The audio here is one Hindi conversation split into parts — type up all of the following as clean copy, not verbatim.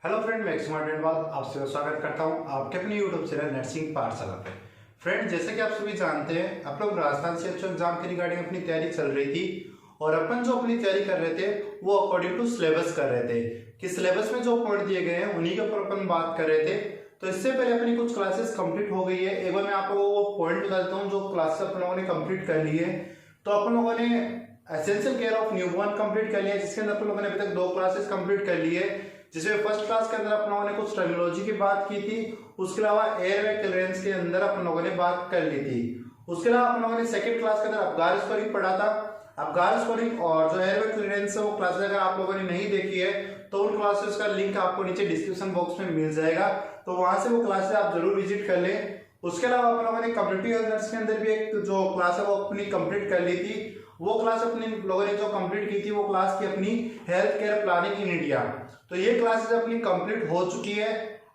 हेलो फ्रेंड, मैं आपसे स्वागत करता हूं आपके अपने यूट्यूब चैनल नर्सिंग पाठशाला पे। फ्रेंड, जैसे कि आप सभी जानते हैं, आप लोग राजस्थान से अच्छे एग्जाम की रिगार्डिंग अपनी तैयारी चल रही थी और अपन जो अपनी तैयारी कर रहे थे वो अकॉर्डिंग टू सिलेबस कर रहे थे कि सिलेबस में जो पॉइंट दिए गए हैं उन्हीं के ऊपर अपन बात कर रहे थे। तो इससे पहले अपनी कुछ क्लासेस कंप्लीट हो गई है। एक बार मैं आप लोगों को वो पॉइंट बताता हूँ जो क्लासेस अपन लोगों ने कंप्लीट कर ली है। तो अपन लोगों ने essential care of newborn complete कर लिया, जिसके अंदर अपन लोगों ने अभी तक 2 क्लासेस कंप्लीट कर ली है, जिसमें फर्स्ट क्लास के अंदर अपन लोगों ने कुछ टर्मिनोलॉजी की बात की थी। उसके अलावा एयरवे क्लियरेंस के अंदर अपन लोगों ने बात कर ली थी। उसके अलावा अपन लोगों ने सेकंड क्लास के अंदर अबगार स्कोरिंग पढ़ा था। अबगार स्कोरिंग और जो एयरवे क्लियरेंस है वो क्लासेस अगर आप लोगों ने नहीं देखी है तो उन क्लासेस का लिंक आपको नीचे डिस्क्रिप्शन बॉक्स में मिल जाएगा, तो वहां से वो क्लासेस आप जरूर विजिट कर लें। उसके अलावा अपन लोगों ने कम्युनिटी हेल्थ नर्स के अंदर भी एक जो क्लास है वो अपनी कंप्लीट कर ली थी। वो क्लास अपने लोगों ने जो कंप्लीट की थी वो क्लास की अपनी health care planning in India. तो ये क्लासेस अपनी कंप्लीट हो चुकी है।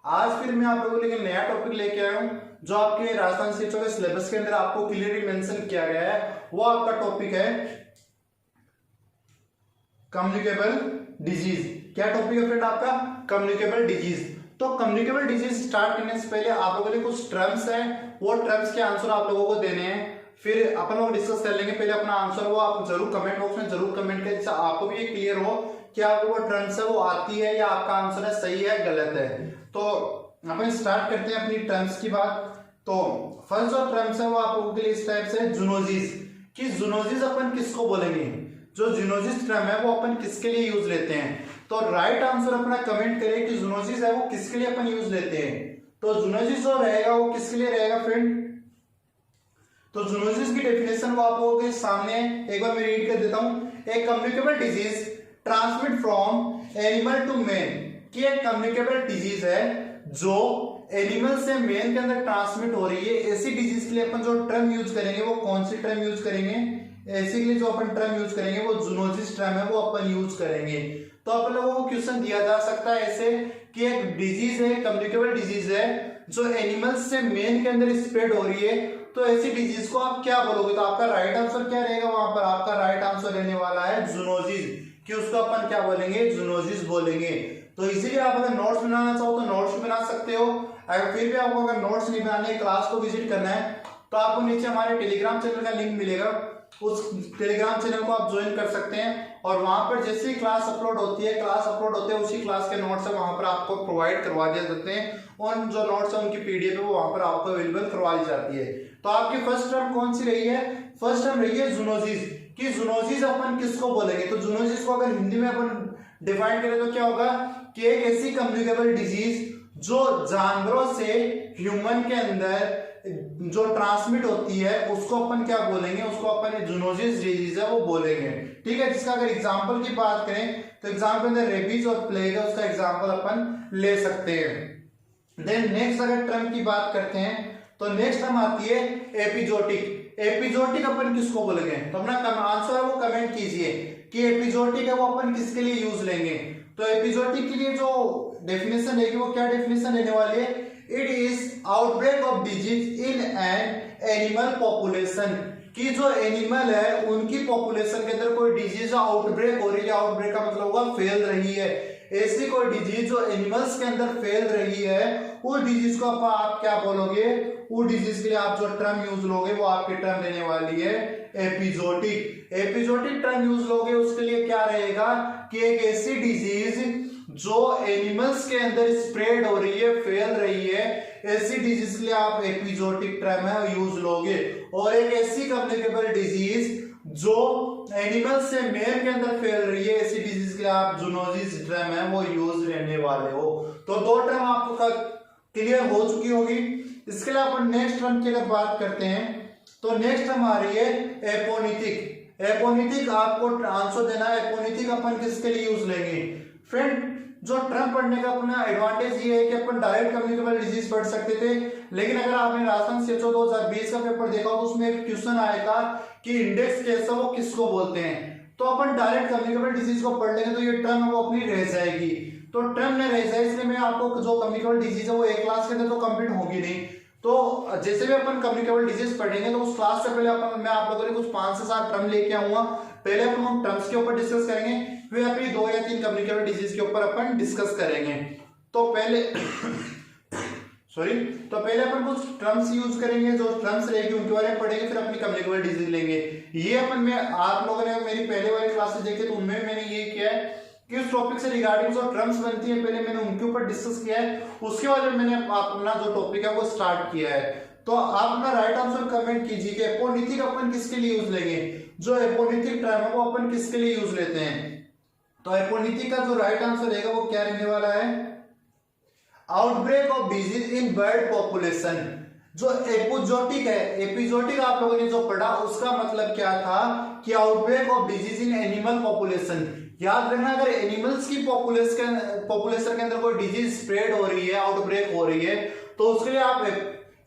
आज फिर मैं आप लोगों के लिए नया टॉपिक लेके आया हूँ जो आपके राजस्थान शिक्षा के सिलेबस के अंदर आपको क्लियरली मेंशन किया गया है। वो आपका टॉपिक है कम्युनिकेबल डिजीज। क्या टॉपिक है फ्रेंड आपका? Communicable disease. तो कम्युनिकेबल डिजीज स्टार्ट करने से पहले आप लोगों के लिए कुछ टर्म्स है, वो टर्म्स के आंसर आप लोगों को देने हैं, फिर अपन लोग डिस्कस कर लेंगे। पहले अपना आंसर वो आप जरूर कमेंट बॉक्स में जरूर कमेंट करें, जिससे आपको भी ये क्लियर हो कि आपको वो टर्म्स है वो आती है या आपका आंसर है सही है गलत है। तो अपन स्टार्ट करते हैं अपनी टर्म्स की बात। तो फर्स्ट जो टर्म्स है वो आप लोगों के लिए इस टाइप से जूनोसिस, कि जूनोसिस अपन किसको बोलेंगे, जो जूनोसिस टर्म है वो अपन किसके लिए यूज लेते हैं। तो राइट आंसर अपना कमेंट करें कि जूनोसिस है वो किसके लिए अपन यूज लेते हैं। तो जूनोसिस जो रहेगा वो किसके लिए रहेगा फ्रेंड? तो जूनोसिस की डेफिनेशन वो आप लोगों के सामने एक बार मैं रीड कर देता हूं। A communicable disease transmit from animal to man, कि एक कम्युनिकेबल डिजीज है जो एनिमल से मैन के अंदर ट्रांसमिट हो रही है। ऐसी डिजीज के लिए अपन जो टर्म यूज करेंगे वो कौन सी टर्म यूज करेंगे? ऐसे के लिए जो अपन टर्म यूज करेंगे वो जूनोसिस टर्म है वो अपन यूज करेंगे। तो अपन लोगों को क्वेश्चन दिया जा सकता है ऐसे कि एक डिजीज है, कम्युनिकेबल डिजीज है जो एनिमल से मैन के अंदर स्प्रेड हो रही है, तो ऐसी डिजीज को आप क्या बोलोगे? तो आपका राइट आंसर क्या रहेगा? वहां पर आपका राइट आंसर रहने वाला है जूनोसिस, कि उसको अपन क्या बोलेंगे? जूनोसिस बोलेंगे। तो इसीलिए आप अगर नोट्स बनाना चाहो तो नोट्स बना सकते हो। अगर फिर भी आपको अगर नोट्स नहीं बनाने, क्लास को विजिट करना है, तो आपको नीचे हमारे टेलीग्राम चैनल का लिंक मिलेगा, उस टेलीग्राम चैनल को आप ज्वाइन कर सकते हैं और वहां पर जैसे ही क्लास अपलोड होती है उसी क्लास के नोट्स है वहां पर आपको प्रोवाइड करवा दिए जाते हैं और जो नोट्स है उनकी पीडीएफ है वो वहां पर आपको अवेलेबल करवा दी जाती है। तो आपकी फर्स्ट टर्म कौन सी रही है? फर्स्ट टर्म रही है जूनोसिस, कि जूनोसिस अपन किसको बोलेंगे। तो जूनोसिस को अगर हिंदी में अपन डिफाइन करें तो क्या होगा कि एक ऐसी कम्युनिकेबल डिजीज जो जानवरों से ह्यूमन के अंदर जो ट्रांसमिट होती है उसको अपन क्या बोलेंगे? उसको अपन जूनोसिस डिजीज है वो बोलेंगे। ठीक है, जिसका अगर एग्जांपल की बात करें तो एग्जांपल में रेबीज और प्लेग है, उसका एग्जांपल अपन ले सकते हैं। देन नेक्स्ट अगर टर्म की बात करते हैं तो नेक्स्ट टर्म आती है एपिजोटिक। एपिजोटिक अपन किसको बोलेंगे? तो अपना आंसर वो कमेंट कीजिए कि एपिजोटिक है वो अपन किसके लिए यूज लेंगे। तो एपिजोटिक के लिए जो डेफिनेशन रहेगी वो क्या डेफिनेशन रहने वाली है? It is outbreak of disease in an animal population, कि जो एनिमल है उनकी पॉपुलेशन के अंदर कोई डिजीज आउटब्रेक हो रही है। आउटब्रेक का मतलब होगा फैल रही है। ऐसी कोई डिजीज जो एनिमल्स के अंदर फैल रही है उस डिजीज को आप क्या बोलोगे? उस डिजीज के लिए आप जो टर्म यूज लोगे वो आपकी टर्म रहने वाली है एपिजोटिक। एपिजोटिक टर्म यूज लोगे उसके लिए क्या रहेगा कि एक ऐसी डिजीज जो एनिमल्स के अंदर स्प्रेड हो रही है, फैल रही है, ऐसी डिजीज के लिए आप एपिजोटिक टर्म है यूज लोगे। और एक ऐसी कम्युनिकेबल डिजीज जो एनिमल से मेल के अंदर फैल रही है, ऐसी डिजीज के लिए आप जूनोसिस टर्म है वो यूज रहने वाले हो। तो 2 टर्म आपको क्लियर हो चुकी होगी। इसके लिए अपन नेक्स्ट टर्म की अगर बात करते हैं तो नेक्स्ट टर्म आ रही है एपोनिथिक। एपोनिथिक आपको आंसर देना है, एपोनिथिक अपन किसके लिए यूज लेंगे? फ्रेंड, जो टर्म पढ़ने का अपना एडवांटेज ये है कि अपन डायरेक्ट कम्युनिकेबल डिजीज पढ़ सकते थे, लेकिन अगर आपने राजस्थान सीएचओ 2020 का पेपर देखा हो तो उसमें एक क्वेश्चन आया था कि इंडेक्स कैसा वो किसको बोलते हैं। तो अपन डायरेक्ट कम्युनिकेबल डिजीज को पढ़ लेंगे तो ये टर्म है वो अपनी रह जाएगी। तो टर्म नहीं रह जाए इसलिए मैं आपको जो कम्युनिकेबल डिजीज है वो एक क्लास के अंदर तो कंप्लीट होगी नहीं। तो जैसे भी अपन कम्युनिकेबल डिजीज पढ़ेंगे तो उस क्लास से पहले मैं आप लोगों के लिए कुछ 5 से 7 टर्म लेके आऊंगा। पहले अपन हम टर्म्स के ऊपर डिस्कस करेंगे, फिर अपनी 2 या 3 कम्युनिकेबल डिजीज के ऊपर अपन डिस्कस करेंगे। तो पहले सॉरी, तो पहले अपन कुछ टर्म्स यूज करेंगे, जो टर्म्स रहेगी उनके बारे में पढ़ेंगे, फिर अपनी कम्युनिकेबल डिजीज लेंगे। ये अपन में आप लोगों ने मेरी पहले वाली क्लासेस देखे तो उनमें मैंने ये किया है कि उस टॉपिक से रिगार्डिंग जो टर्म्स बनती है पहले मैंने उनके ऊपर डिस्कस किया है, उसके बाद मैंने अपना जो टॉपिक है वो स्टार्ट किया है। तो आप अपना राइट आंसर कमेंट कीजिए कि एपोनिथिक अपन किसके लिए यूज लेंगे, जो एपोनिथिक टर्म है वो अपन किसके लिए यूज लेते हैं। तो एपोनिथिक का जो राइट आंसर रहेगा वो क्या रहने वाला है, outbreak of disease in bird population. जो एपिजोटिक है, एपिजोटिक आप लोगों ने जो पढ़ा उसका मतलब क्या था कि outbreak of disease in animal population. याद रखना, अगर एनिमल्स की पॉपुलेशन के अंदर कोई डिजीज स्प्रेड हो रही है, आउटब्रेक हो रही है, तो उसके लिए आप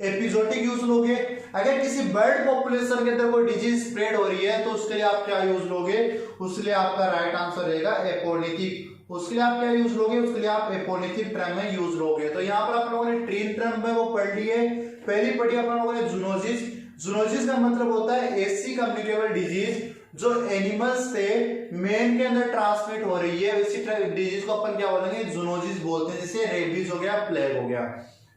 एपिजोटिक यूज लोगे। अगर किसी बर्ड पॉपुलेशन के अंदर कोई डिजीज स्प्रेड हो रही है तो उसके लिए आप क्या यूज लोगे, उसके लिए आपका राइट आंसर रहेगा एपोनिथिक। उसके लिए आप क्या यूज लोगे, उसके लिए आप एपोनिथिक टर्म में यूज लोगे। तो यहाँ पर आप लोगों ने तीन टर्म है वो पढ़ ली है। पहली पढ़ी आप लोगों ने जूनोसिस। जूनोसिस का मतलब होता है ऐसी कम्युनिकेबल डिजीज जो एनिमल्स से मैन के अंदर ट्रांसमिट हो रही है, इसी डिजीज को अपन क्या बोलेंगे, जूनोसिस बोलते हैं, जैसे रेबीज हो गया, प्लेग हो गया।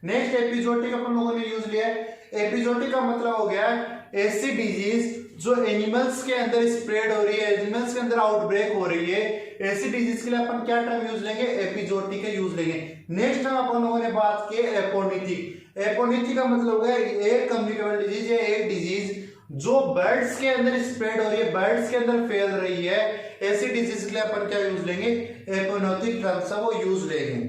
नेक्स्ट एपिजोटिक अपन लोगों ने यूज लिया है। एपिजोटिक का मतलब हो गया ऐसी डिजीज जो एनिमल्स के अंदर स्प्रेड हो रही है, एनिमल्स के अंदर आउटब्रेक हो रही है, ऐसी डिजीज के लिए अपन क्या टर्म यूज लेंगे, एपिजोटिक यूज लेंगे। नेक्स्ट टर्म अपन लोगों ने बात की एपोनिथिक। एपोनिथिक का मतलब हो गया एक कम्युनिकेबल डिजीज या एक डिजीज जो बर्ड्स के अंदर स्प्रेड हो रही है, बर्ड्स के अंदर फैल रही है, ऐसी डिजीज के लिए अपन क्या यूज लेंगे, एपोनिथिक टर्म्स वो यूज लेंगे।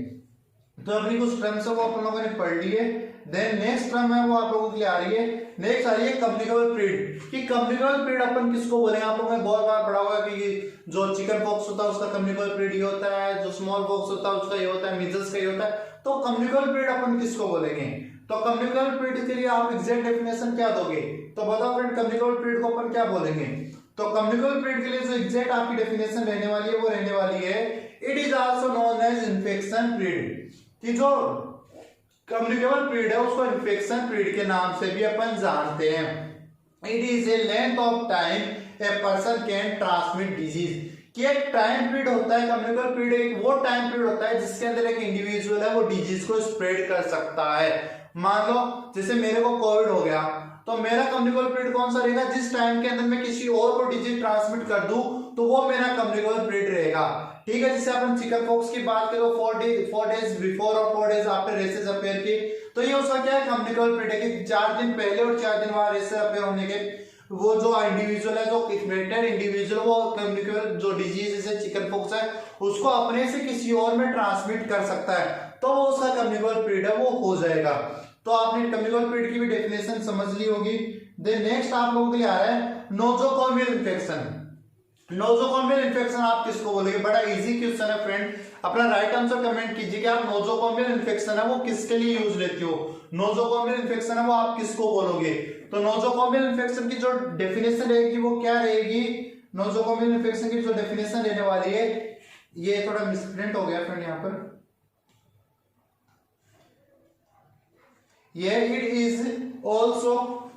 तो अपनी कुछ टर्म्स है वो अपन लोगों ने पढ़ लिए। देन नेक्स्ट टर्म है वो आप लोगों के लिए आ रही है, नेक्स्ट आ रही है कम्युनिकेबल पीरियड। कि कम्युनिकेबल पीरियड अपन किसको बोलेंगे, आप लोगों ने बहुत बार पढ़ा होगा कि जो चिकन पॉक्स होता है उसका कम्युनिकेबल पीरियड ये होता है, जो स्मॉल पॉक्स होता है उसका ये होता है, मीजल्स का ये होता है। तो कम्युनिकेबल पीरियड अपन किसको बोलेंगे, तो कम्युनिकेबल पीरियड के लिए आप एग्जैक्ट डेफिनेशन क्या दोगे, तो बताओ फ्रेंड कम्युनिकेबल पीरियड को अपन क्या बोलेंगे। तो कम्युनिकेबल पीरियड के लिए जो एग्जैक्ट आपकी डेफिनेशन रहने वाली है वो रहने वाली है, it is also known as infection period. कि जो कम्युनिकेबल पीरियड है उसको इन्फेक्शन पीरियड के नाम से भी अपन जानते हैं। It is a length of time a person can transmit disease. कि एक टाइम पीरियड होता है, कम्युनिकेबल पीरियड एक वो टाइम पीरियड होता है जिसके अंदर एक इंडिविजुअल है वो डिजीज को स्प्रेड कर सकता है। मान लो जैसे मेरे को कोविड हो गया, तो मेरा कम्युनिकेबल पीरियड कौन सा रहेगा, जिस टाइम के अंदर मैं किसी और को डिजीज ट्रांसमिट कर दूं तो वो मेरा कम्युनिकेबल पीरियड रहेगा। ठीक है, जैसे अपन चिकन पॉक्स की बात करें तो 4 डेज बिफोर और 4 डेज आफ्टर रेसेस अपेयर की, तो ये उसका क्या है, कम्युनिकेबल पीरियड है कि 4 दिन पहले और 4 दिन बाद रेसेस अपेयर होने के वो जो इंडिविजुअल है, जो इन्फेक्टेड इंडिविजुअल वो कम्युनिकेबल जो डिजीज जैसे चिकन पॉक्स है उसको अपने से किसी और में ट्रांसमिट कर सकता है, तो वो उसका कम्युनिकेबल पीरियड है वो हो जाएगा। तो आपने कम्युनिकेबल पीरियड की भी डेफिनेशन समझ ली होगी। देन नेक्स्ट आप लोगों के लिए आ रहा है नोजोकोमियल इन्फेक्शन। नोजोकोमियल इन्फेक्शन आप किसको बोलोगे, बड़ा इजी क्वेश्चन है फ्रेंड, अपना राइट आंसर कमेंट कीजिए कि आप नोजोकोमियल इन्फेक्शन है वो किसके लिए यूज लेते हो। नोजोकोमियल इन्फेक्शन है वो आप किसको बोलोगे, तो नोजोकोमियल इन्फेक्शन की जो डेफिनेशन रहेगी वो क्या रहेगी, नोजोकोमियल इन्फेक्शन की जो डेफिनेशन रहने वाली है, ये थोड़ा मिसप्रिंट हो गया फ्रेंड यहाँ पर, ये it is also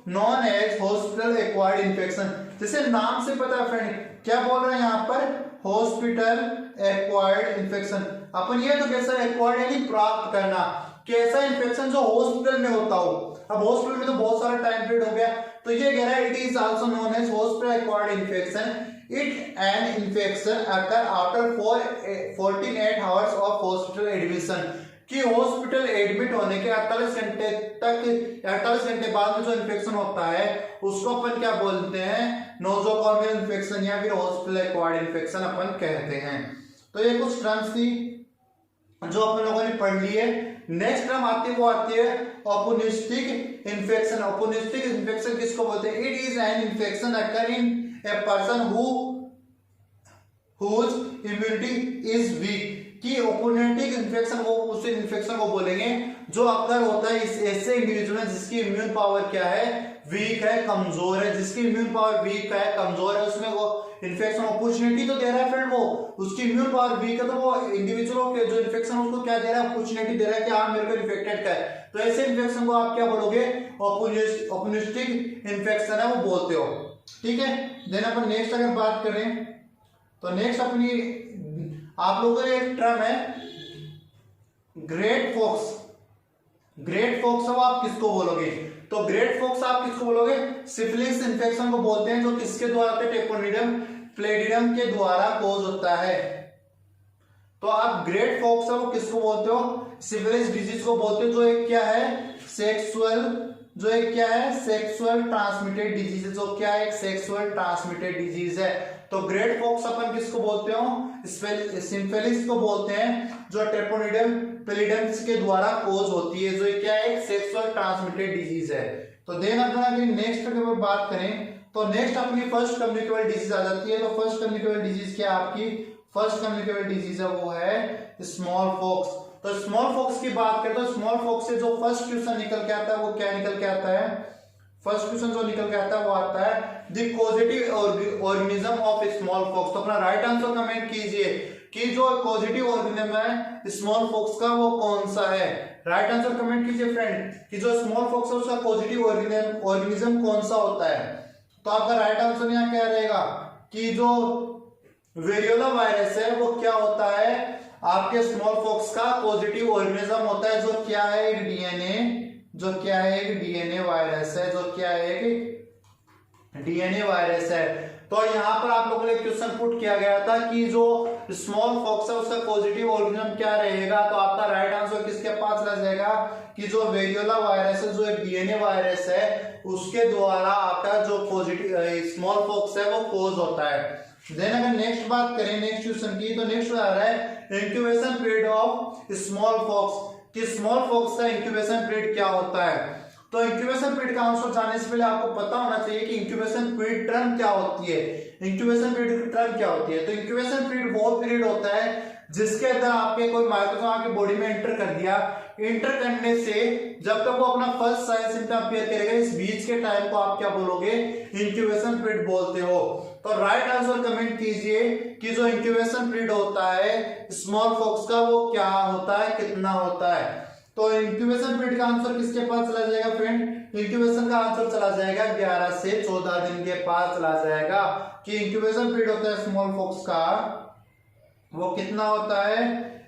known as hospital acquired infection. जैसे नाम से पता है फ्रेंड क्या बोल रहे हैं यहाँ पर, हॉस्पिटल एक्वायर्ड इन्फेक्शन। अपन ये तो कैसा एक्वायर्ड यानी प्राप्त करना, कैसा इन्फेक्शन जो हॉस्पिटल में होता हो। अब हॉस्पिटल में तो बहुत सारा टाइम पीरियड हो गया, तो ये कह रहा है it is also known as hospital acquired infection. It an infection occur after 48 hours of hospital admission. कि हॉस्पिटल एडमिट होने के 48 घंटे तक, 48 घंटे बाद में जो इन्फेक्शन होता है उसको अपन क्या बोलते हैं, नोजोकोमियल इन्फेक्शन या फिर हॉस्पिटल एक्वायर्ड इन्फेक्शन अपन कहते हैं। तो ये कुछ टर्म्स थी जो अपन लोगों ने पढ़ ली है। नेक्स्ट टर्म आती है वो आती है ऑपोर्चुनिस्टिक इन्फेक्शन। ऑपोर्चुनिस्टिक इन्फेक्शन किसको बोलते हैं, it is an infection occur in a person whose immunity is weak. कि ओपोनेटिक इन्फेक्शन वो उस इन्फेक्शन को बोलेंगे जो अक्सर होता है इस ऐसे इंडिविजुअल जिसकी इम्यून पावर क्या है, वीक है, कमजोर है। जिसकी इम्यून पावर वीक है, कमजोर है, उसमें वो इन्फेक्शन अपॉर्चुनिटी तो दे रहा है फ्रेंड, वो उसकी इम्यून पावर वीक है तो वो इंडिविजुअल के जो इन्फेक्शन उसको क्या दे रहा है, अपॉर्चुनिटी दे रहा है कि हाँ मेरे को इन्फेक्टेड का है। तो ऐसे इन्फेक्शन को आप क्या बोलोगे, ऑपोर्चुनिस्टिक इन्फेक्शन है वो बोलते हो। ठीक है, देन अपन नेक्स्ट अगर बात करें तो नेक्स्ट अपनी आप लोगों का एक टर्म है ग्रेट फोक्स, ग्रेट फोक्स है वो आप किसको बोलोगे? तो ग्रेट फोक्स आप किसको बोलोगे? सिफिलिस इन्फेक्शन को बोलते हैं, जो किसके द्वारा होता है? टेपोनिडियम प्लेडियम के द्वारा कोज होता है। तो आप ग्रेट फोक्स है वो किसको बोलते हो? सिफिलिस डिजीज को बोलते हो, जो एक क्या है? सेक्सुअल, जो एक क्या है? सेक्सुअल ट्रांसमिटेड डिजीज, जो क्या है? एक सेक्सुअल ट्रांसमिटेड डिजीज है। तो ग्रेट फोक्स अपन किसको बोलते हो? सिफिलिस को बोलते हैं, जो टेपोनिडियम प्लेडियम के द्वारा कोज होती है, जो क्या है? एक सेक्सुअल ट्रांसमिटेड डिजीज है। तो देन अपन अगर नेक्स्ट अगर बात करें तो नेक्स्ट अपनी फर्स्ट कम्युनिकेबल डिजीज आ जाती है। तो फर्स्ट कम्युनिकेबल डिजीज क्या है आपकी? फर्स्ट कम्युनिकेबल डिजीज है वो है स्मॉल पॉक्स। तो स्मॉल पॉक्स की बात करें तो स्मॉल पॉक्स से जो फर्स्ट क्वेश्चन निकल के आता है वो क्या निकल के आता है? फर्स्ट क्वेश्चन जो निकल के आता है वो आता है the causative organism of small pox. तो अपना राइट आंसर कमेंट कीजिए कि जो पॉजिटिव ऑर्गेनिज्म है स्मॉल पॉक्स का वो कौन सा है? राइट आंसर कमेंट कीजिए फ्रेंड कि जो स्मॉल पॉक्स है उसका पॉजिटिव ऑर्गेनिज्म कौन सा होता है। तो आपका राइट आंसर यहाँ क्या रहेगा कि जो वेरियोला वायरस है वो क्या होता है? आपके स्मॉल पॉक्स का पॉजिटिव ऑर्गेनिज्म होता है, जो क्या है? एक डीएनए, जो क्या है? एक डीएनए वायरस है, जो क्या है? एक डीएनए वायरस है। तो यहाँ पर आप लोगों ने क्वेश्चन पुट किया गया था कि जो स्मॉल पॉक्स है उसका पॉजिटिव ऑर्गेनिज्म क्या रहेगा। तो आपका राइट आंसर किसके पास रह जाएगा कि जो वेरियोला वायरस है, जो एक डीएनए वायरस है, उसके द्वारा आपका जो पॉजिटिव स्मॉल पॉक्स है वो कोज होता है। देन अगर नेक्स्ट बात करें नेक्स्ट क्वेश्चन की, तो नेक्स्ट आ रहा है incubation period of small pox, कि स्मॉल पॉक्स का इंक्यूबेशन पीरियड क्या होता है। तो इंक्यूबेशन पीरियड का आंसर जानने से पहले आपको पता होना चाहिए कि इंक्यूबेशन पीरियड टर्म क्या होती है। इंक्यूबेशन पीरियड की टर्म क्या होती है? तो इंक्यूबेशन पीरियड वो पीरियड होता है जिसके अंदर आपके कोई माइक्रोऑर्गेनिज्म आपकी बॉडी में एंटर कर दिया, एंटर करने से जब तक वो अपना फर्स्ट साइन सिम्टम अपीयर करेगा, इस बीच के टाइम को आप क्या बोलोगे? इंक्यूबेशन पीरियड बोलते हो। तो राइट आंसर कमेंट कीजिए कि जो इंक्यूबेशन पीरियड होता है स्मॉल पॉक्स का वो क्या होता है, कितना होता है। तो इंक्यूबेशन पीरियड का आंसर किसके पास चला जाएगा फ्रेंड? इंक्यूबेशन का आंसर चला जाएगा 11 से 14 दिन के पास चला जाएगा, कि इंक्यूबेशन पीरियड होता है स्मॉल पॉक्स का वो कितना होता है?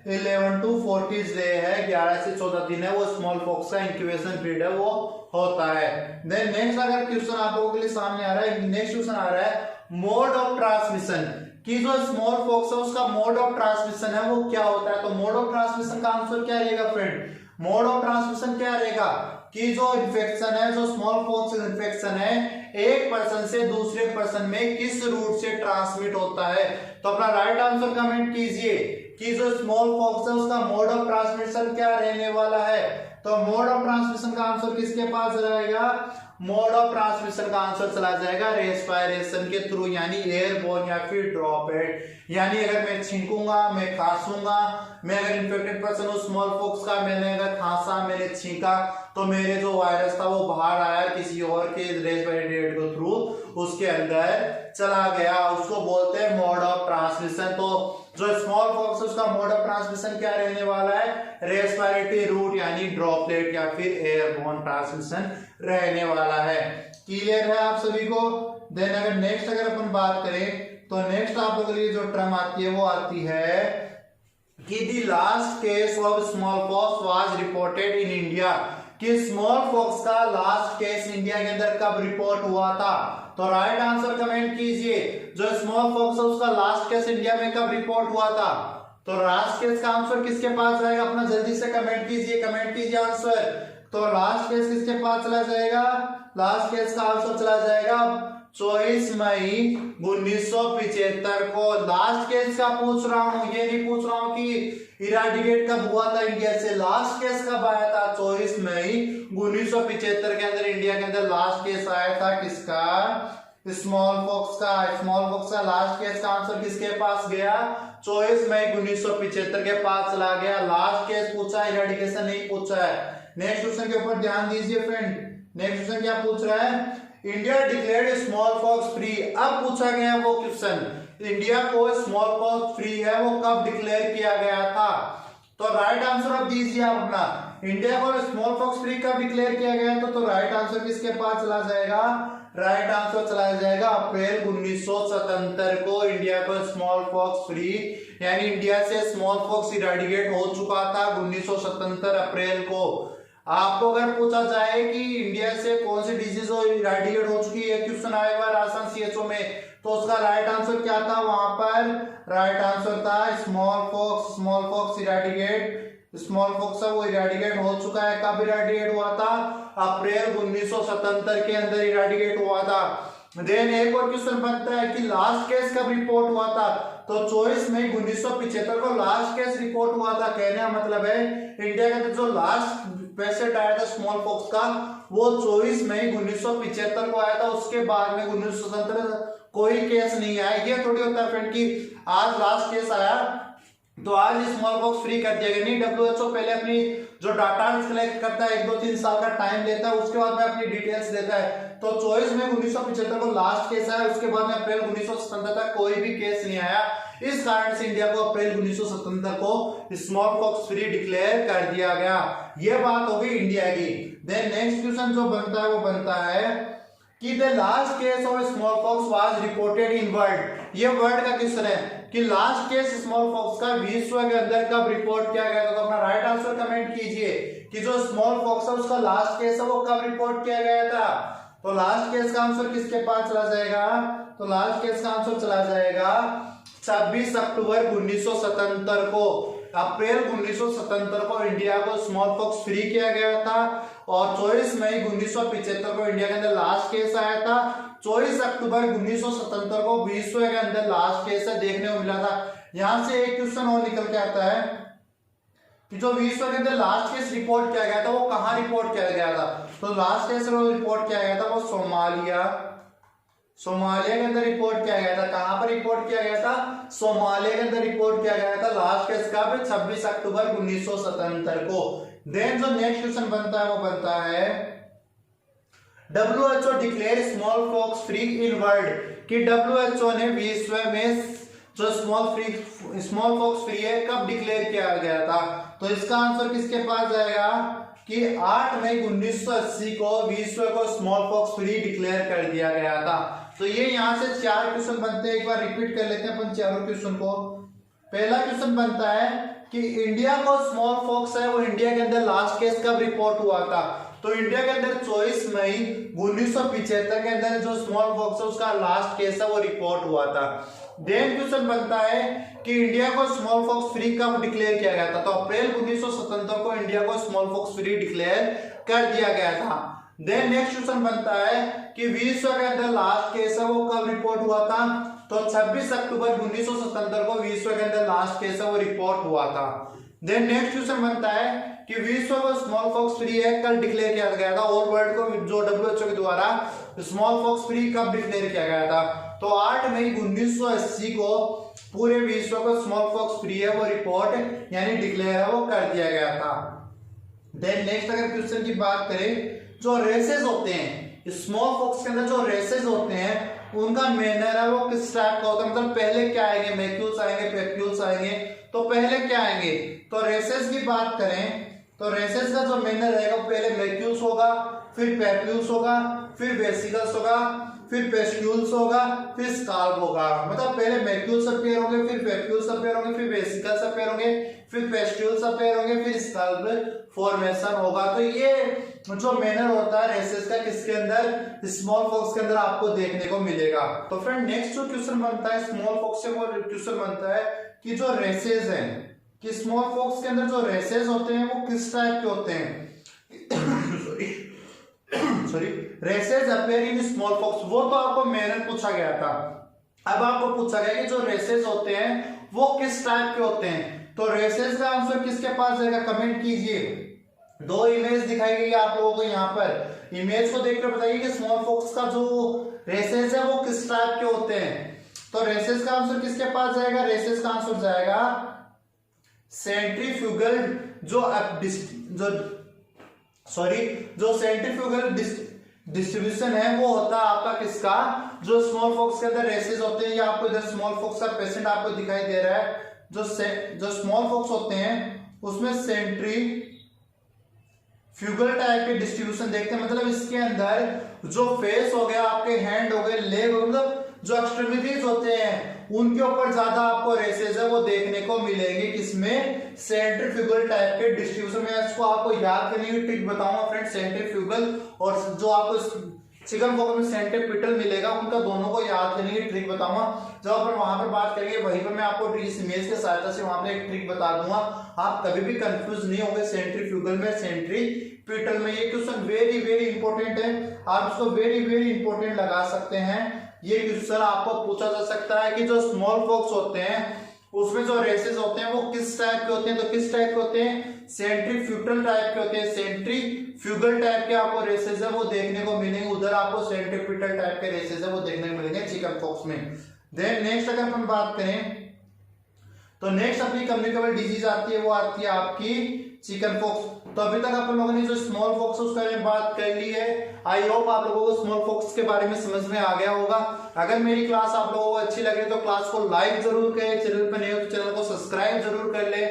11 to 40 डे है, 11 से 14 दिन है वो स्मॉल पॉक्स का इंक्यूबेशन पीरियड है वो होता है। देन नेक्स्ट अगर क्वेश्चन आप लोगों के लिए सामने आ रहा है, नेक्स्ट क्वेश्चन आ रहा है मोड ऑफ ट्रांसमिशन, कि जो स्मॉल पॉक्स है उसका मोड ऑफ ट्रांसमिशन है वो क्या होता है। तो मोड ऑफ ट्रांसमिशन का आंसर क्या रहेगा फ्रेंड? मोड ऑफ ट्रांसमिशन क्या रहेगा कि जो इन्फेक्शन है, जो स्मॉल पॉक्स इन्फेक्शन है, एक पर्सन से दूसरे पर्सन में किस रूट से ट्रांसमिट होता है। तो अपना राइट आंसर कमेंट कीजिए कि जो स्मॉल पॉक्स है उसका मोड ऑफ ट्रांसमिशन क्या रहने वाला है। तो मोड ऑफ ट्रांसमिशन का आंसर किसके पास रहेगा? मोड ऑफ ट्रांसमिशन का आंसर चला जाएगा रेस्पिरेशन के थ्रू, यानी एयरबोर्न या फिर ड्रॉपलेट। यानी अगर मैं छींकूंगा, मैं खांसूंगा, मैं अगर इन्फेक्टेड पर्सन हूं स्मॉल पॉक्स का, मैंने अगर खांसा, मैंने छींका, तो मेरे जो वायरस था वो बाहर आया किसी और के रेस्पिरेटरी के थ्रू उसके अंदर चला गया, उसको बोलते हैं मोड ऑफ ट्रांसमिशन। तो जो स्मॉल पॉक्स है उसका मोड ऑफ ट्रांसमिशन क्या रहने वाला है? रेस्पिरेटरी रूट यानी ड्रॉपलेट या फिर एयरबोर्न ट्रांसमिशन रहने वाला है। क्लियर है आप सभी को? देन अगर नेक्स्ट अगर अपन बात करें तो नेक्स्ट आप लोगों के लिए जो टर्म आती है वो आती है कि the last case of small pox was reported in India, कि स्मॉल पॉक्स का लास्ट केस इंडिया के अंदर कब रिपोर्ट हुआ था। तो राइट आंसर कमेंट कीजिए, जो स्मॉल पॉक्स है उसका लास्ट केस इंडिया में कब रिपोर्ट हुआ था। तो लास्ट केस का आंसर किसके पास जाएगा? अपना जल्दी से कमेंट कीजिए आंसर। तो लास्ट केस किसके पास चला जाएगा? लास्ट केस का आंसर चला जाएगा 24 मई 1975 को। लास्ट केस का पूछ रहा हूं, ये नहीं पूछ रहा हूं कि इराडिकेट कब हुआ था इंडिया से। लास्ट केस कब आया था? 24 मई 1975 के अंदर इंडिया के अंदर लास्ट केस आया था किसका? स्मॉल पॉक्स का। स्मॉल पॉक्स का लास्ट केस का आंसर किसके पास गया? 24 मई 1975 के पास चला गया। लास्ट केस पूछा है, इराडिकेशन नहीं पूछा है। नेक्स्ट क्वेश्चन के ऊपर ध्यान दीजिए फ्रेंड। नेक्स्ट क्वेश्चन क्या पूछ रहा है? India declared small pox free. अब पूछा गया वो क्वेश्चन, इंडिया को स्मॉल पॉक्स फ्री है वो कब डिक्लेयर किया गया था। तो राइट आंसर अब दीजिए आप अपना। इंडिया को स्मॉल पॉक्स फ्री कब डिक्लेयर किया गया था? तो राइट आंसर किसके पास चला जाएगा? राइट आंसर चला जाएगा अप्रैल 1977 को इंडिया को स्मॉल पॉक्स फ्री, यानी इंडिया से स्मॉल पॉक्स इरेडिकेट हो चुका था 1977 अप्रैल को। आपको अगर पूछा जाए कि इंडिया से कौन सी डिजीज इरेडिकेट हो चुकी है, क्वेश्चन आएगा राजस्थान सीएचओ में, तो उसका राइट आंसर क्या था, वहां पर राइट आंसर था small pox. Small pox eradicate, small pox वो इरेडिकेट हो चुका है। कब इरेडिकेट हुआ था, अप्रैल 1977 के अंदर इरेडिकेट हुआ था। देन एक और क्वेश्चन बनता है कि लास्ट केस कब रिपोर्ट हुआ था, तो 24 मई 1975 को लास्ट केस रिपोर्ट हुआ था। कहने का मतलब है इंडिया के अंदर जो लास्ट पेशेंट आया था स्मॉल पॉक्स का वो 24 मई 1975 को आया था। उसके बाद में 1977 कोई केस नहीं आया। ये थोड़ी होता है फ्रेंड कि आज लास्ट केस आया तो आज स्मॉल पॉक्स फ्री कर दिया गया, नहीं। डब्ल्यूएचओ पहले अपनी जो डाटा कलेक्ट करता है 1-2-3 साल का टाइम लेता है, उसके बाद में अपनी डिटेल्स देता है। तो 24 मई 1975 को लास्ट केस आया, उसके बाद में अप्रैल 1977 तक कोई भी केस नहीं आया। इस कारण से इंडिया को अप्रैल 1977 को स्मॉल पॉक्स फ्री डिक्लेयर कर दिया गया। ये बात हो गई इंडिया की। देन नेक्स्ट क्वेश्चन जो बनता है वो बनता है कि the last case of small pox was reported in world. ये वर्ल्ड का क्वेश्चन है कि लास्ट केस स्मॉल पॉक्स का विश्व के अंदर कब रिपोर्ट किया गया था। तो अपना राइट आंसर कमेंट कीजिए कि जो स्मॉल पॉक्स है उसका लास्ट केस है वो कब रिपोर्ट किया गया था। तो लास्ट केस का आंसर किसके पास चला जाएगा, तो लास्ट केस का आंसर चला जाएगा 26 अक्टूबर 1977 को। अप्रैल 1977 को इंडिया को स्मॉल पॉक्स फ्री किया गया था और 24 मई 1975 को इंडिया के अंदर लास्ट केस आया था। 24 अक्टूबर 1977 को विश्व के अंदर लास्ट केस देखने को मिला था। यहां से एक क्वेश्चन और निकल के आता है कि जो विश्व के अंदर लास्ट केस रिपोर्ट किया गया था वो कहां रिपोर्ट किया गया था। तो लास्ट केस रिपोर्ट किया गया था वो सोमालिया के अंदर रिपोर्ट किया गया था। कहां पर रिपोर्ट किया गया था, सोमालिया के अंदर रिपोर्ट किया गया था। लास्ट केस कब, 26 अक्टूबर 1977 को। देन जो नेक्स्ट क्वेश्चन बनता है वो बनता है WHO declare small pox free in world, कि WHO ने विश्व में जो स्मॉल पॉक्स फ्री है कब डिक्लेयर किया गया था। तो इसका आंसर किसके पास जाएगा कि 8 मई 1980 को विश्व को स्मॉल पॉक्स फ्री डिक्लेयर कर दिया गया था। तो ये यहां से 4 क्वेश्चन बनते हैं, एक बार रिपीट कर लेते हैं अपन चारों क्वेश्चन को। पहला क्वेश्चन बनता है कि इंडिया को स्मॉल पॉक्स है वो इंडिया के अंदर लास्ट केस कब रिपोर्ट हुआ था। तो इंडिया के अंदर 24 मई 1975 के अंदर जो स्मॉल पॉक्स है उसका लास्ट केस है वो रिपोर्ट हुआ था। देन क्वेश्चन बनता है कि इंडिया को स्मॉल पॉक्स फ्री कब डिक्लेयर किया गया था। तो अप्रैल 1977 को इंडिया को स्मॉल पॉक्स फ्री डिक्लेयर कर दिया गया था। देन नेक्स्ट क्वेश्चन बनता है कि विश्व के अंदर लास्ट केस है वो कब रिपोर्ट हुआ था। तो 26 अक्टूबर 1977 को विश्व के अंदर लास्ट केस है वो रिपोर्ट हुआ था। देन नेक्स्ट क्वेश्चन बनता है कि विश्व को स्मॉल पॉक्स फ्री है कल डिक्लेयर किया गया था, और वर्ल्ड को जो WHO के द्वारा स्मॉल पॉक्स फ्री कब डिक्लेयर किया गया था। तो 8 मई 1980 को पूरे विश्व को स्मॉल पॉक्स फ्री है वो रिपोर्ट यानी डिक्लेयर है वो कर दिया गया था। देन नेक्स्ट अगर क्वेश्चन की बात करें, जो रेसेस होते हैं स्मॉल पॉक्स के अंदर, जो रेसेस होते हैं उनका मैनर है वो किस टाइप का होता है। मतलब पहले क्या आएंगे, मैक्यूल्स आएंगे, पैप्यूल्स आएंगे। तो पहले क्या आएंगे, तो रेसेस की बात करें तो रेसेस का जो मैनर रहेगा वो पहले मैक्यूल्स होगा, फिर पैप्यूल्स होगा, फिर वेसिकल्स होगा, फिर पेस्क्यूल्स होगा, फिर स्काल्प होगा। मतलब पहले मैक्यूल्स अपीयर होंगे, फिर पैप्यूल्स अपीयर होंगे, फिर वेसिकल्स अपीयर होंगे, फिर पेस्क्यूल्स अपीयर होंगे, फिर स्काल्प फॉर्मेशन होगा। तो ये जो मैनर होता है रेसेस का किसके अंदर, स्मॉल पॉक्स के अंदर आपको देखने को मिलेगा। तो फ्रेंड नेक्स्ट जो क्वेश्चन बनता है स्मॉल पॉक्स से वो क्वेश्चन बनता है कि जो रेसेस हैं कि स्मॉल पॉक्स के अंदर जो रेसेस होते हैं वो किस टाइप के होते हैं। Sorry, rashes appear in small pox, वो तो आपको मैनर पूछा गया था। अब आपको पूछा गया कि जो रेसेस होते हैं वो किस टाइप के होते हैं। तो रेसेस का आंसर किसके पास जाएगा, कमेंट कीजिए। 2 इमेज दिखाई गई आप लोगों को, यहाँ पर इमेज को देखकर बताइए कि स्मॉल पॉक्स का जो रेसेस है वो किस टाइप के होते हैं। तो रेसेस का आंसर किसके पास जाएगा, रेसेस का आंसर जाएगा सेंट्रीफ्यूगल जो सेंट्रीफ्यूगल डिस्ट्रीब्यूशन है वो होता है आपका किसका, जो स्मॉल पॉक्स के अंदर रेसेस होते हैं। ये आपको इधर स्मॉल पॉक्स का पेशेंट आपको दिखाई दे रहा है। जो स्मॉल पॉक्स होते हैं उसमें सेंट्रीफ्यूगल फ्यूगल टाइप के डिस्ट्रीब्यूशन देखते हैं, मतलब इसके अंदर जो फेस हो गया, आपके हैंड हो गए, लेग हो गए, मतलब जो एक्सट्रीमिटीज होते हैं उनके ऊपर ज्यादा आपको रेसेस है वो देखने को मिलेंगे। किसमें? सेंट्रीफ्यूगल टाइप के डिस्ट्रीब्यूशन में। इसको आपको याद करने की ट्रिक बताऊंगा फ्रेंड। सेंट्रीफ्यूगल और जो आपको चिकन पॉक्स में सेंट्रीपिटल मिलेगा, उनका दोनों को याद करने की ट्रिक बताऊंगा। जब अपन वहां पर बात करेंगे वहीं पर मैं आपको इस इमेज के सहायता से वहां पर एक ट्रिक बता दूंगा। आप कभी भी कंफ्यूज नहीं होंगे सेंट्रीफ्यूगल में सेंट्रीपिटल में। ये क्वेश्चन वेरी वेरी इंपॉर्टेंट है, आप इसको वेरी वेरी इंपॉर्टेंट लगा सकते हैं। ये क्वेश्चन आपको पूछा जा सकता है कि जो स्मॉल पॉक्स होते हैं उसमें जो रेसेस होते हैं वो किस टाइप के होते हैं, तो किस टाइप के होते हैं? सेंट्रीफ्यूगल टाइप के होते हैं। सेंट्रीफ्यूगल टाइप के आपको रेसेस है वो देखने को मिलेंगे, उधर आपको सेंट्रीपिटल टाइप के रेसेस है वो देखने को मिलेंगे चिकन पॉक्स में। देन नेक्स्ट अगर अपन बात करें तो नेक्स्ट अपनी कम्युनिकेबल डिजीज आती है, वो आती है आपकी चिकन पॉक्स। तो अभी तक अपन लोगों ने जो स्मॉल पॉक्स है उसके बारे में बात कर ली है। आई होप आप लोगों को स्मॉल पॉक्स के बारे में समझ में आ गया होगा। अगर मेरी क्लास आप लोगों को अच्छी लगे तो क्लास को लाइक जरूर करें, चैनल पर नए हो तो चैनल को सब्सक्राइब जरूर कर ले।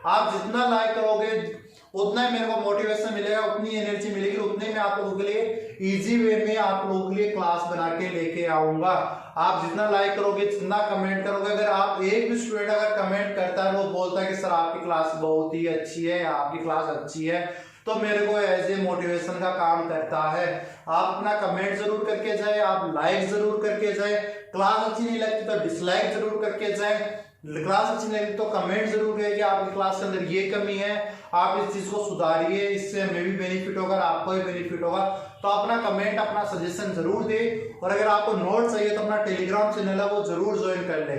आप जितना लाइक करोगे उतना ही मेरे को मोटिवेशन मिलेगा, उतनी एनर्जी मिलेगी, उतने में आप लोगों के लिए इजी वे में आप लोगों के लिए क्लास बना के लेके आऊंगा। आप जितना लाइक करोगे, जितना कमेंट करोगे, अगर आप एक भी स्टूडेंट अगर कमेंट करता है वो बोलता है कि सर आपकी क्लास बहुत ही अच्छी है, आपकी क्लास अच्छी है, तो मेरे को एज ए मोटिवेशन का काम करता है। आप अपना कमेंट जरूर करके जाए, आप लाइक जरूर करके जाए। क्लास अच्छी नहीं लगती तो डिसलाइक जरूर करके जाए। क्लास अच्छी नहीं लगती तो कमेंट जरूर करिए कि आपकी क्लास के अंदर ये कमी है, आप इस चीज को सुधारिए, इससे हमें भी बेनिफिट होगा, आपको भी बेनिफिट होगा। तो अपना कमेंट, अपना सजेशन जरूर दे। और अगर आपको नोट चाहिए तो अपना टेलीग्राम चैनल है वो जरूर ज्वाइन कर ले।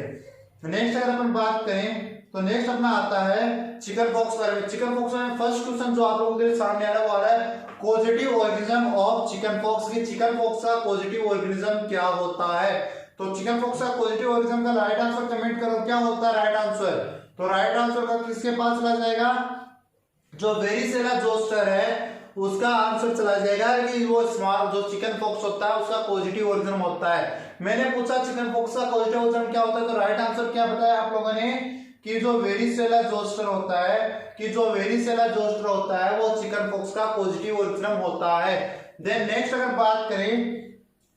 नेक्स्ट अगर अपन बात करें तो नेक्स्ट अपना आता है चिकन पॉक्स बारे में। चिकन पॉक्स में फर्स्ट क्वेश्चन जो आप लोगों के सामने आ रहा है वो आ रहा है positive organism of chicken pox. की चिकन पॉक्स का पॉजिटिव ऑर्गेनिज्म क्या होता है? तो चिकन पॉक्स का पॉजिटिव ऑर्गेनिज्म का राइट आंसर कमेंट करो, क्या होता है राइट आंसर? तो राइट आंसर का किसके पास चला जाएगा? जो वेरिसेला जोस्टर है उसका आंसर चला जाएगा कि वो स्मॉल जो चिकन पॉक्स होता है उसका पॉजिटिव ऑर्गेनिज्म होता है। मैंने पूछा चिकन पॉक्स का पॉजिटिव ऑर्गेनिज्म क्या होता है, तो राइट आंसर क्या बताया आप लोगों ने कि जो वेरिसेला जोस्टर होता है, कि जो वेरिसेला जोस्टर होता है वो चिकन पॉक्स का पॉजिटिव ऑर्गेनिज्म होता है। देन नेक्स्ट अगर बात करें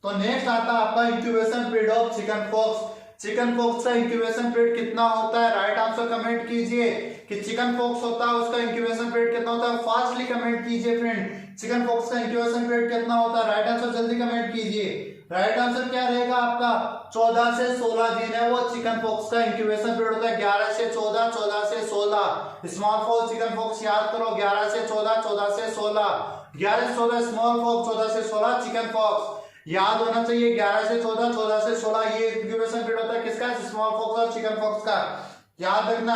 तो नेक्स्ट आता है आपका incubation period of chicken pox. Chicken pox का इंक्यूबेशन पीरियड कितना होता है? राइट आंसर कमेंट कीजिए कि चिकन पॉक्स होता है उसका इंक्यूबेशन पीरियड कितना होता है। फास्टली कमेंट कीजिए फ्रेंड, चिकन पॉक्स का इंक्यूबेशन पीरियड कितना होता है? राइट आंसर जल्दी कमेंट कीजिए। राइट आंसर क्या रहेगा आपका? 14 से 16 दिन है वो चिकन पॉक्स का इंक्यूबेशन पीरियड होता है। 11 से 14, 14 से 16 स्मॉल पॉक्स चिकन पॉक्स याद करो। 11 से 14, 14 से 16, 11 से 14 स्मॉल पॉक्स, 14 से 16 चिकन पॉक्स याद होना चाहिए। 11 से 14, 14 से 16 ये इंक्यूबेशन पीरियड होता है किसका? स्मॉल पॉक्स और चिकन पॉक्स का, याद रखना।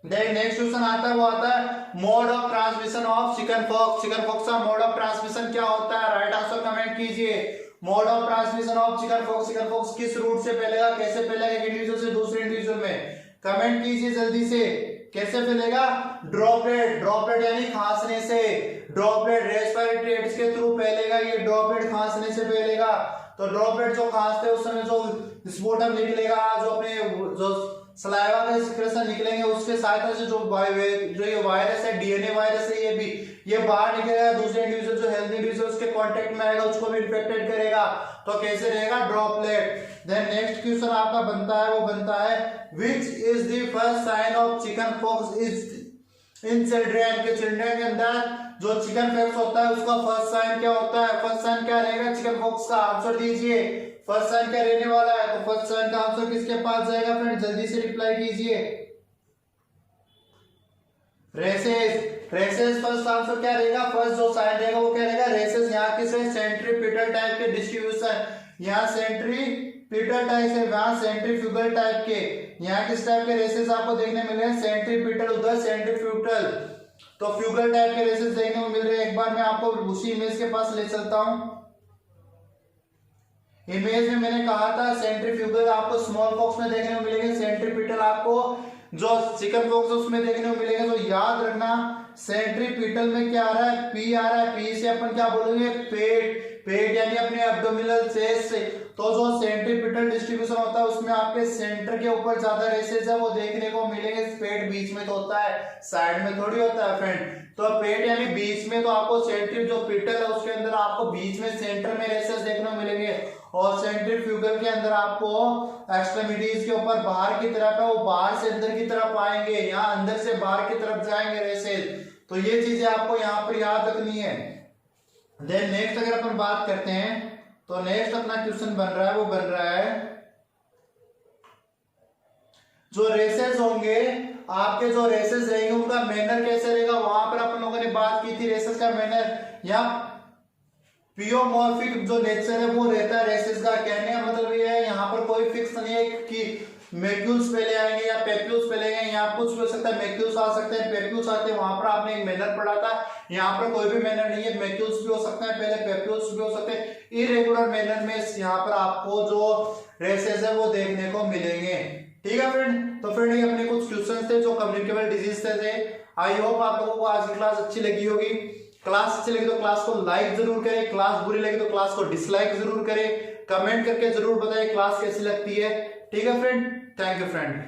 देन नेक्स्ट क्वेश्चन आता है वो आता है mode of transmission of chicken pox. Chicken pox का मोड ऑफ ट्रांसमिशन क्या होता है? राइट आंसर कमेंट कीजिए। Mode of transmission of chicken pox किस रूट से फैलेगा, कैसे फैलेगा एक इंडिविजुअल से दूसरे इंडिविजुअल में? कमेंट कीजिए जल्दी से। कैसे फैलेगा? ड्रॉपलेट, ड्रॉपलेट यानी खांसने से। ड्रॉपलेट रेस्पिरेटरी एड्स के थ्रू फैलेगा, ये ड्रॉपलेट खांसने से फैलेगा। तो ड्रॉपलेट जो खांसते हैं उस समय जो स्पूटम निकलेगा, जो अपने जो सलाइवा का सिक्रेशन निकलेंगे उसके सहायता से जो ये वायरस है, डीएनए वायरस है, ये बाहर निकलेगा, दूसरे इंडिविजुअल जो हेल्थी इंडिविजुअल उसके कांटेक्ट में आएगा उसको भी इन्फेक्टेड करेगा। तो कैसे रहेगा? ड्रॉपलेट। देन नेक्स्ट क्वेश्चन आपका बनता है वो बनता है which is the first sign of chicken pox is in children. के चिल्ड्रन के अंदर जो चिकन पॉक्स होता है उसका फर्स्ट साइन क्या होता है? फर्स्ट साइन क्या रहेगा चिकन पॉक्स का? आंसर दीजिए। फर्स्ट साइन क्या रहने वाला है? तो फर्स्ट साइन का आंसर किसके पास जाएगा फ्रेंड? जल्दी से रिप्लाई कीजिए। रेसेस। रेसेस फर्स्ट आंसर क्या रहेगा? फर्स्ट जो साइन रहेगा वो क्या रहेगा? रेसेस। यहाँ किस है? सेंट्रीपिटल टाइप के डिस्ट्रीब्यूशन, यहाँ सेंट्रीपिटल टाइप से, वहां सेंट्रीफ्यूगल टाइप के। यहाँ किस टाइप के रेसेस आपको देखने मिल रहे हैं? सेंट्रीपिटल, उधर सेंट्रीफ्यूगल। तो फ्यूगल टाइप के रेसेस देखने को मिल रहे हैं। एक बार मैं आपको उसी इमेज के पास ले चलता हूं। इमेज में मैंने कहा था सेंट्रीफ्यूगल आपको स्मॉल पॉक्स में देखने को मिलेंगे, सेंट्रीपिटल आपको जो चिकन पॉक्स उसमें देखने को मिलेगा। तो याद रखना सेंट्रीपिटल में क्या आ रहा है? पी आ रहा है। पी से अपन क्या बोलेंगे? पेट। पेट यानी अपने एब्डोमिनल चेस्ट से। तो जो सेंट्रीपिटल डिस्ट्रीब्यूशन होता है उसमें आपके सेंटर के ऊपर ज्यादा रेसेस है वो देखने को मिलेंगे। पेट बीच में तो होता है, साइड में थोड़ी होता है फ्रेंड। तो पेट यानी बीच में, तो आपको सेंट्री जो पिटल है उसके अंदर आपको बीच में सेंटर में रेसेस देखने को मिलेंगे, और सेंट्रीफ्यूगल के अंदर आपको एक्सट्रीमिटीज के ऊपर बाहर की तरफ है, वो बाहर से अंदर की तरफ आएंगे, यहाँ अंदर से बाहर की तरफ जाएंगे रेसेस। तो ये चीजें आपको यहाँ पर याद रखनी है। देन नेक्स्ट अगर अपन बात करते हैं तो नेक्स्ट अपना क्वेश्चन बन रहा है, वो बन रहा है जो रेसेस होंगे, आपके जो रेसेस रहेंगे उनका मैनर कैसे रहेगा। वहां पर अपन लोगों ने बात की थी रेसेस का मैनर, या पियोमॉर्फिक जो नेचर है वो रहता है रेसेस का। कहने का मतलब ये है यहाँ पर कोई फिक्स नहीं है कि मैक्यूल्स पहले आएंगे या पेप्यूल्स पहले आएंगे, यहाँ कुछ भी हो सकता है, मैक्यूल्स आ सकते हैं, पेप्यूल्स आते हैं। वहां पर आपने एक मैनर पढ़ा था, यहाँ पर कोई भी मैनर नहीं है, मैक्यूल्स भी हो सकते हैं पहले, पेप्यूल्स भी हो सकते हैं। इरेगुलर मैनर में यहाँ पर आपको जो रेसेस है वो देखने को मिलेंगे। ठीक है फ्रेंड, तो फ्रेंड ये अपने कुछ क्वेश्चन थे जो कम्युनिकेबल डिजीज थे। आई होप आप लोगों को आज की क्लास अच्छी लगी होगी। क्लास अच्छी लगी तो क्लास को लाइक जरूर करें, क्लास बुरी लगी तो क्लास को डिसलाइक जरूर करें, कमेंट करके जरूर बताएं क्लास कैसी लगती है। ठीक है फ्रेंड, थैंक यू फ्रेंड।